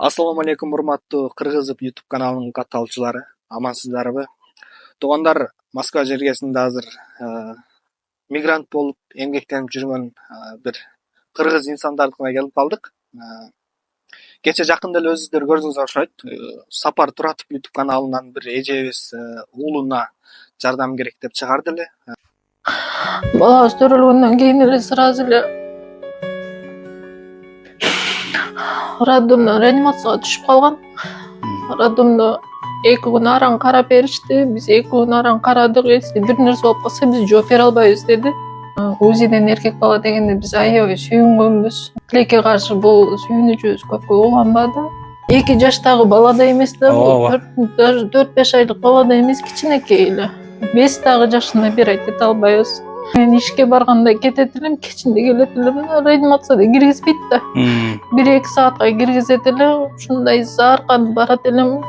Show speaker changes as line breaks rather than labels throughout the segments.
Assalamu алейкум, урматтуу Кыргызов YouTube каналынын катталуучулары. Амансыздарбы? Туугандар, Москва жергесинде азыр мигрант болуп эмгектенип жүргөн бир кыргыз инсандардыкына келип калдык. Кече жакында эле өзүңүздөр көрдүңүздөр окшойт. Сапар Туратов YouTube каналынан бир эжебиз уулуна жардам керек деп чыгарды эле.
Балабыз төрөлгөндөн кийин эле сразу эле роддомдон реанимацияга түшүп калган. Роддомдо 2 күн араң карап беришти. Биз 2 күн араң карадык. Если бир нерсе болуп калса, биз жооп бере албайбыз деди. УЗИден эркек бала дегенде биз аябай сүйүнгөнбүз. Тилекке каршы бул сүйүнүчүбүз көпкө уланбады. 2 жаштагы бала да эмес да, 4-5 айлык бала да эмес, кичинекей эле. 5 дагы жашына бир айта албайбыз. Мен ишке барганда кетет элем, кечинде келет элем, реанимацияда киргизбейт да. 1-2 саатка киргизет эле, ушундай заарканып барат элем.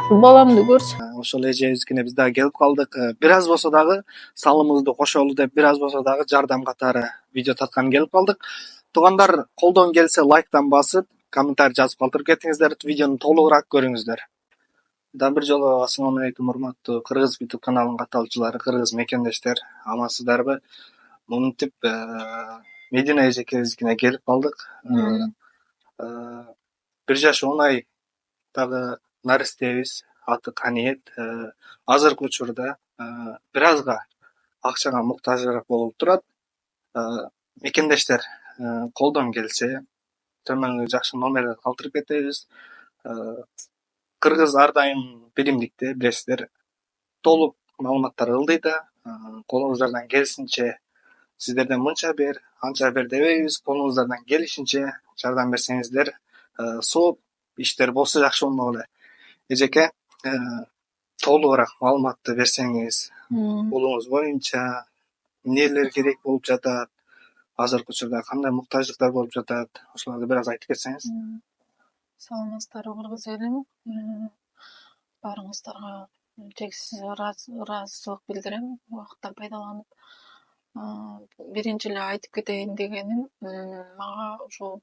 Баламды көрсөм.
Ошол эжебизге биз дагы келип калдык. Бир аз болсо дагы салымыбызды кошолу деп, бир аз болсо дагы жардам катары видео тарткан келип калдык. Туугандар, колдон келсе лайктан басып, комментарий жазып калтырып кетиңиздер, видеону толугураак көрүңүздөр. Дагы бир жолу ассаламу алейкум, урматтуу Кыргыз YouTube каналынын катталуучулары, кыргыз мекендештер, амансыздарбы? Мынтип Медина эжекебизге келип калдык. 1 жаш 10 ай наристебиз, аты Каниет. Азыркы учурда бир азга акчага муктажыраак болуп турат. Мекендештер, колдон келсе төмөнгө жакшы номерлер калтырып кетебиз. Кыргыз ар дайым биримдикте, билесиздер, толук маалыматтар ылдый да. Колуңуздардан келсинче сиздерден мынча бер, анча бер дебейбиз. Колуңуздардан келишинче жардам берсеңиздер, сооп иштер болсо жакшы болмок эле. Эжеке, толугураак маалыматты берсеңиз, уулуңуз боюнча эмнелер керек болуп жатат, азыркы учурда кандай муктаждыктар болуп жатат, ошолорду бир аз айтып кетсеңиз.
Саламатсыздарбы, кыргыз элим. Баарыңыздарга чексиз ыраазычылык билдирем, убакытты пайдаланып. Биринчи эле айтып кетейин дегеним, мага ушул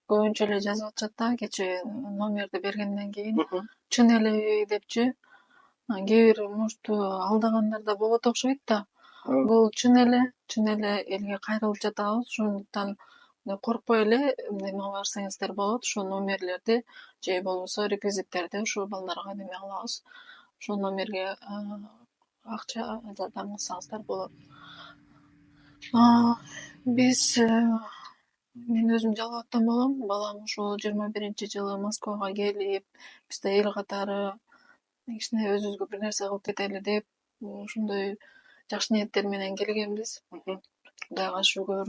көбүнчө эле жазып атышат да, кече номерди бергенден кийин чын элеби депчи. Кээ бир может алдагандар да болот окшойт да. Бул чын эле элге кайрылып жатабыз. Ошондуктан коркпой эле неме барсаңыздар болот. Ошол номерлерди же болбосо реквизиттерди ушул балдарга неме кылабыз. Ошол номерге акча жардам кылсаңыздар болот. Биз мен өзүм жалал абад болом. Балам ушул 21-жылы Москвага келип, бизде эл катары кичине өзүбүзгө бир нерсе кылып кетели деп, ушундай жакшы ниеттер менен келгенбиз. Кудайга шүгүр,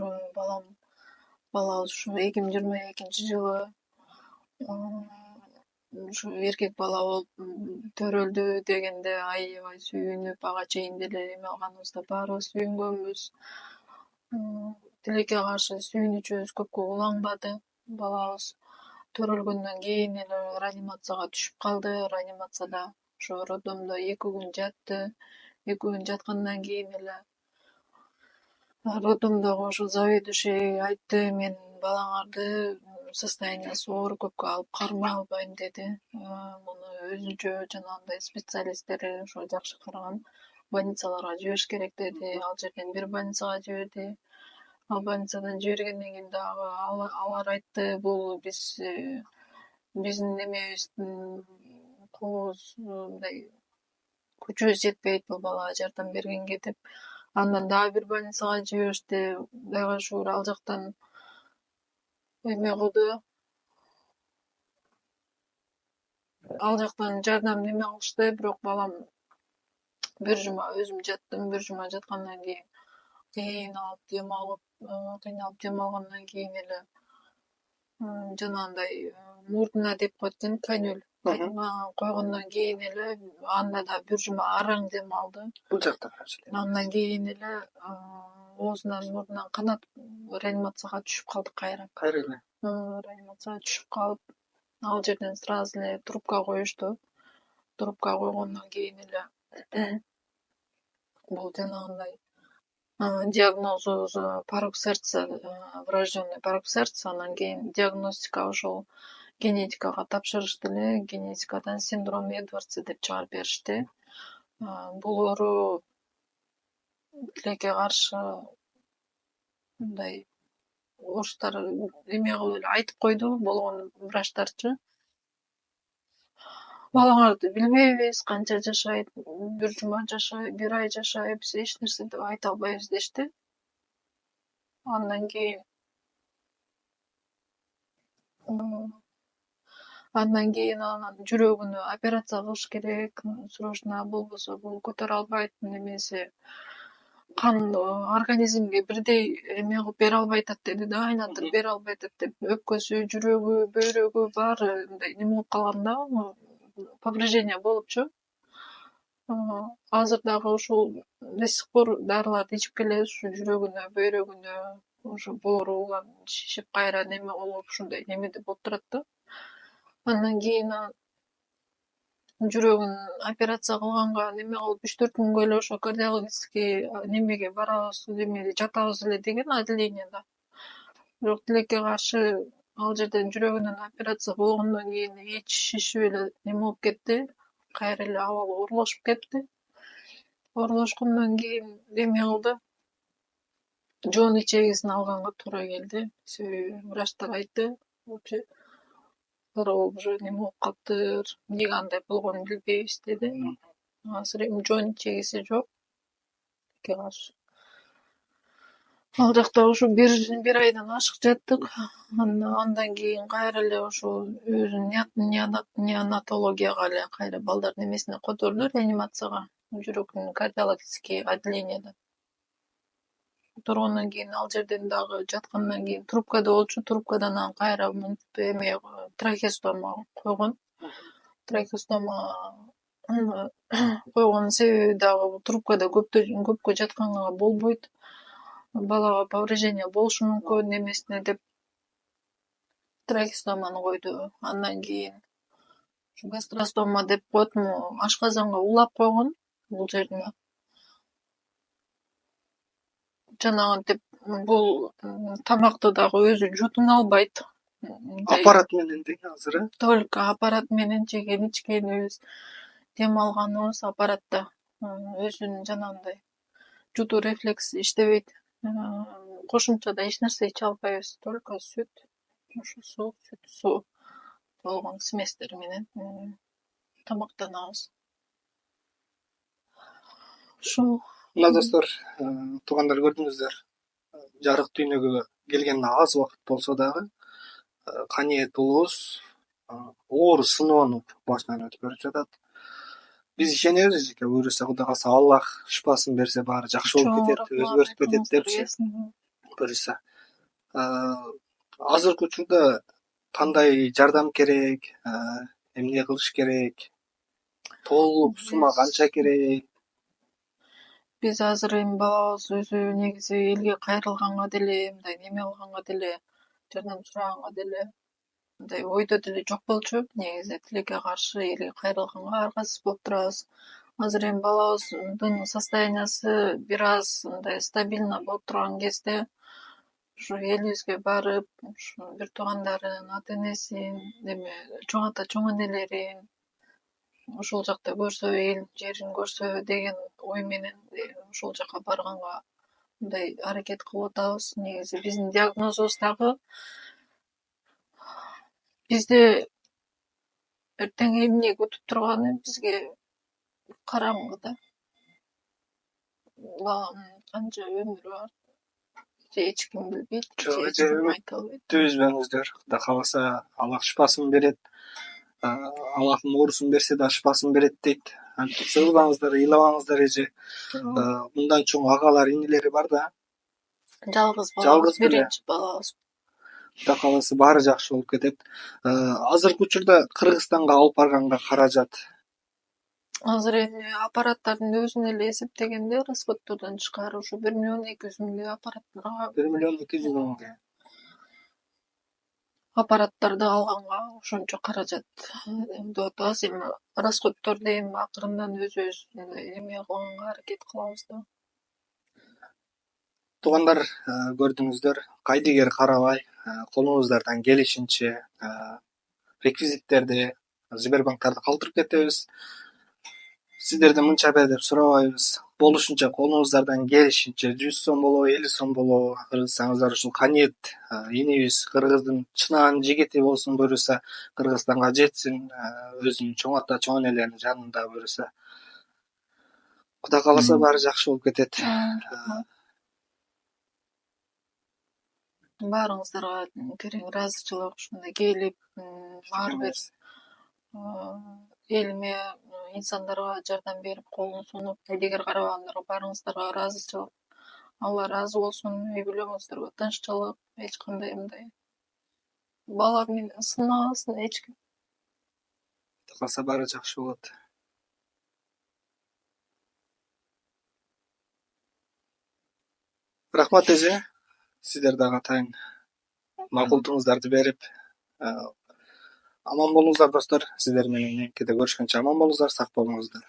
балабыз ушу 2022-жылы ушу эркек бала болуп төрөлдү дегенде аябай сүйүнүп, ага чейин деле эме алганыбызда баарыбыз сүйүнгөнбүз. Тилекке каршы сүйүнүчүбүз көпкө уланбады. Балабыз төрөлгөндөн кийин эле реанимацияга түшүп калды. Реанимацияда ошо роддомдо 2 күн жатты. 2 күн жаткандан кийин эле роддомдогу ошо заведующий айтты, мен балаңарды состояниясы оор, көпкө алып кармай албайм деди. Муну өзүнчө жанагындай специалисттери ошо жакшы караган больницаларга жибериш керек деди. Ал жерден бир больницага жиберди. Ал больницадан жибергенден кийин дагы алар айтты, бул биздин немебиздин колубуз мындай күчүбүз жетпейт бул балага жардам бергенге деп. Андан дагы бир больницага жиберишти. Кудайга шүгүр, ал жактан эме кылды. Ал жактан жардам неме кылышты, бирок балам бир жума өзүм жаттым. Бир жума жаткандан кийин кыйналып дем алгандан кийин эле жанагындай мурдуна деп коет экен, канюль койгондон кийин эле анда да бир жума араң дем алды.
Бул жакта
Андан кийин эле оозунан мурдунан канат реанимацияга түшүп калдык кайра. Реанимацияга түшүп калып, ал жерден сразу эле трубка коюшту. Трубка койгондон кийин эле бул жанагындай диагнозу порок сердца, врожденный порок сердца. Анан кийин диагностика ошол генетикага тапшырышты эле, генетикадан синдром Эдвардса деп чыгарып беришти. Бул оору тилекке каршы мындай орустар эме кылып эле айтып койду, болгон врачтарчы. Балаңарды билбейбиз, канча жашайт, бир жума жашайт, бир ай жашайт, биз эч нерсе деп айта албайбыз дешти. Андан кийин анан жүрөгүнө операция кылыш керек, срочно, болбосо бул көтөрө албайт, немесе кан организмге бирдей эме кылып бере албай атат деди да, айлантырып бере албай атат деп, өпкөсү, жүрөгү, бөйрөгү баары мындай неме болуп калган да, повреждение болупчу. Азыр дагы ушул до сих пор дарыларды ичип келебиз, ушу жүрөгүнө, бөйрөгүнө, ушу боорулар шишип кайра неме болуп, ушундай немеде болуп турат да. Андан кийин жүрөгүн операция кылганга неме кылып 3-4 күнгө эле ошо кардиологический немеге барабыз, неме жатабыз эле деген отделениеда. Бирок тилекке каршы ал жерден жүрөгүнөн операция болгондон кийин ич шишип эле неме болуп кетти, кайра эле абалы оорлошуп кетти. Оорлошкондон кийин эме кылды, жон ичегисин алганга туура келди. Себеби врачтар айтты, уже неме болуп калыптыр, эмнеге андай болгонун билбейбиз деди. Азыр эми жон ичегиси жок, тилекке каршы. Ал жакта ушу бир айдан ашык жаттык. Андан кийин кайра эле ошол өзү неонатологияга эле кайра балдардын немесине которду, реанимацияга, жүрөктүн кардиологический отделениеде. Которгондон кийин ал жерден дагы жаткандан кийин трубкада болчу, трубкадан анан кайра эме трахеостома койгон. Трахеостома койгондун себеби дагы трубкада көпкө жатканга болбойт. Балага повреждение болушу мүмкүн немесине деп трахеостоманы койду. Андан кийин гастростома деп коет, ашказанга улап койгон бул жерине. Жанагынтип бул тамакты дагы өзү жутуна албайт.
Аппарат менен дең азыр,
Только аппарат менен жеген ичкенибиз, дем алганыбыз аппаратта. Өзүнүн жанагындай жутуу рефлекси иштебейт. Кошумчада эч нерсе иче албайбыз, только сүт, ошо суу болгон сместер менен тамактанабыз. Ушул
мына достор, туугандар, көрдүңүздөр, жарык дүйнөгө келгенине аз убакыт болсо дагы Каниет уулубуз оор сыноону башынан өтүп көрүп жатат. Биз ишенебиз, жеке буюрса Кудай кааласа Аллах шыпасын берсе баары жакшы болуп кетет, өзгөрүп кетет депчи. Буюрса азыркы учурда кандай жардам керек, эмне кылыш керек, толук сумма канча керек?
Биз азыр эми балабыз өзү негизи элге кайрылганга деле, мындай неме кылганга деле, жардам сураганга деле мындай ойдо деле жок болчу. Негизи тилекке каршы элге кайрылганга ар кайсыбыз болуп турабыз. Азыр эми балабыздын состояниясы бир аз мындай стабильно болуп турган кезде ушу элибизге барып, ушу бир туугандарын, ата энесин, эме чоң ата, чоң энелерин ошол жакта көрсө, эл жерин көрсө деген ой менен ошол жака барганга мындай аракет кылып атабыз. Негизи биздин диагнозубуз дагы бизде эртең эмне күтүп турганы бизге караңгы да. Баланын канча өмүрү бар, эч ким билбейт, эч ким айта албайт.
Түзбөңүздөр, Кудай кааласа Аллах шыпасын берет. Аллахтын оорусун берсе да шыпасын берет дейт. Сыгылбаңыздар, ыйламаңыздар эже. Мындан чоң агалар, инилери бар да.
Жалгыз балабыз, биринчи балабыз.
Кудай кааласа баары жакшы болуп кетет. Азыркы учурда Кыргызстанга алып барганга каражат
Азыр эми аппараттардын өзүн эле эсептегенде расходтордон тышкары ушу 1 миллион 200 миңге аппараттарга
1 миллион 200 миңге
аппараттарды алганга ошончо каражат деп атабыз. Эми расходторду эми акырындан өзүбүз эме кылганга аракет кылабыз да.
Туугандар, көрдүңүздөр, кайдыгер карабай, колуңуздардан келишинче реквизиттерди, Сбербанктарды калтырып кетебиз. Сиздерден мынча бер деп сурабайбыз. Болушунча колуңуздардан келишинче 100 сом болобу, 50 сом болобу кыргызсаңыздар ушул Каниет инибиз кыргыздын чынан жигити болсун, буюрса Кыргызстанга жетсин, өзүнүн чоң ата, чоң энелеринин жанында буюрса. Кудай кааласа баары жакшы болуп кетет.
Баарыңыздарга терең ыраазычылык, ушундай келип, ар бир элиме, инсандарга жардам берип, колун сунуп, эдегер карабагандарга баарыңыздарга ыраазычылык. Алла ыраазы болсун. Үй бүлөңүздөргө тынччылык, эч кандай мындай бала менен сынабасын эч ким.
Кудай кааласа баары жакшы болот. Рахмат эже. Сиздер дагы атайын макулдугуңуздарды берип, аман болуңуздар достор. Сиздер менен эмкеде көрүшкөнчө аман болуңуздар, сак болуңуздар.